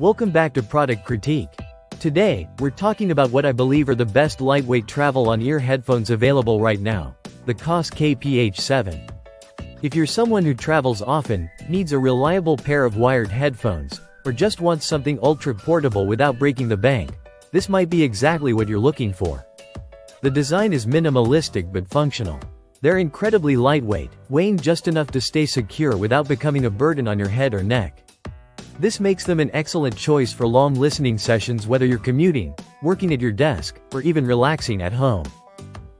Welcome back to Product Critique. Today, we're talking about what I believe are the best lightweight travel-on-ear headphones available right now, the Koss KPH7. If you're someone who travels often, needs a reliable pair of wired headphones, or just wants something ultra-portable without breaking the bank, this might be exactly what you're looking for. The design is minimalistic but functional. They're incredibly lightweight, weighing just enough to stay secure without becoming a burden on your head or neck. This makes them an excellent choice for long listening sessions whether you're commuting, working at your desk, or even relaxing at home.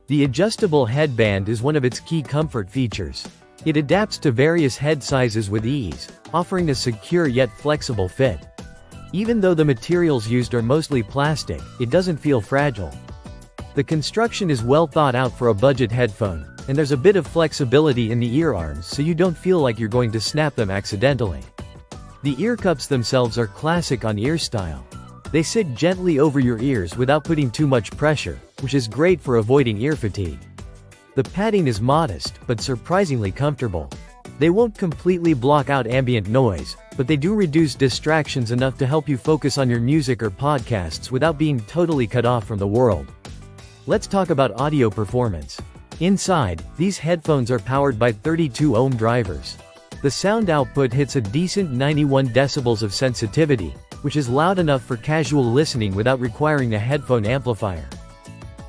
The adjustable headband is one of its key comfort features. It adapts to various head sizes with ease, offering a secure yet flexible fit. Even though the materials used are mostly plastic, it doesn't feel fragile. The construction is well thought out for a budget headphone, and there's a bit of flexibility in the ear arms so you don't feel like you're going to snap them accidentally. The ear cups themselves are classic on-ear style. They sit gently over your ears without putting too much pressure, which is great for avoiding ear fatigue. The padding is modest, but surprisingly comfortable. They won't completely block out ambient noise, but they do reduce distractions enough to help you focus on your music or podcasts without being totally cut off from the world. Let's talk about audio performance. Inside, these headphones are powered by 32-ohm drivers. The sound output hits a decent 91 decibels of sensitivity, which is loud enough for casual listening without requiring a headphone amplifier.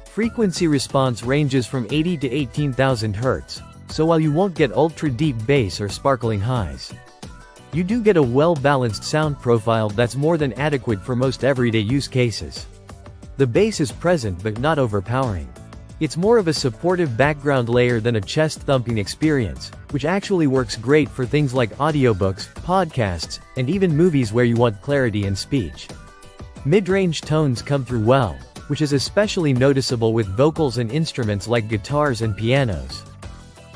Frequency response ranges from 80 to 18,000 Hz, so while you won't get ultra-deep bass or sparkling highs, you do get a well-balanced sound profile that's more than adequate for most everyday use cases. The bass is present but not overpowering. It's more of a supportive background layer than a chest-thumping experience, which actually works great for things like audiobooks, podcasts, and even movies where you want clarity in speech. Mid-range tones come through well, which is especially noticeable with vocals and instruments like guitars and pianos.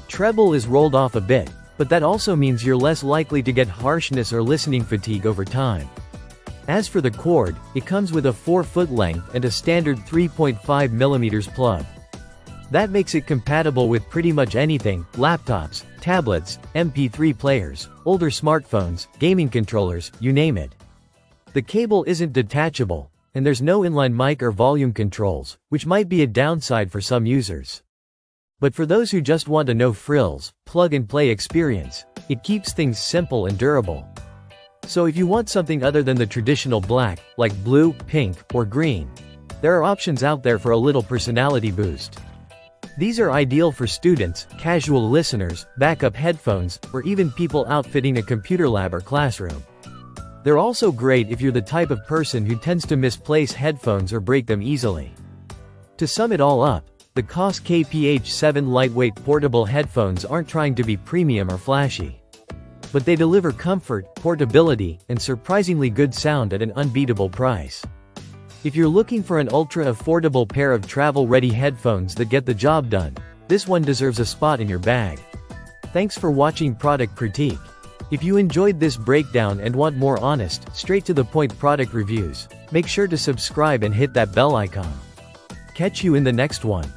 Treble is rolled off a bit, but that also means you're less likely to get harshness or listening fatigue over time. As for the cord, it comes with a 4-foot length and a standard 3.5mm plug. That makes it compatible with pretty much anything: laptops, tablets, MP3 players, older smartphones, gaming controllers, you name it. The cable isn't detachable, and there's no inline mic or volume controls, which might be a downside for some users. But for those who just want a no-frills, plug-and-play experience, it keeps things simple and durable. So if you want something other than the traditional black, like blue, pink, or green, there are options out there for a little personality boost. These are ideal for students, casual listeners, backup headphones, or even people outfitting a computer lab or classroom. They're also great if you're the type of person who tends to misplace headphones or break them easily. To sum it all up, the Koss KPH7 lightweight portable headphones aren't trying to be premium or flashy. But they deliver comfort, portability, and surprisingly good sound at an unbeatable price. If you're looking for an ultra-affordable pair of travel-ready headphones that get the job done, this one deserves a spot in your bag. Thanks for watching Product Critique. If you enjoyed this breakdown and want more honest, straight-to-the-point product reviews, make sure to subscribe and hit that bell icon. Catch you in the next one.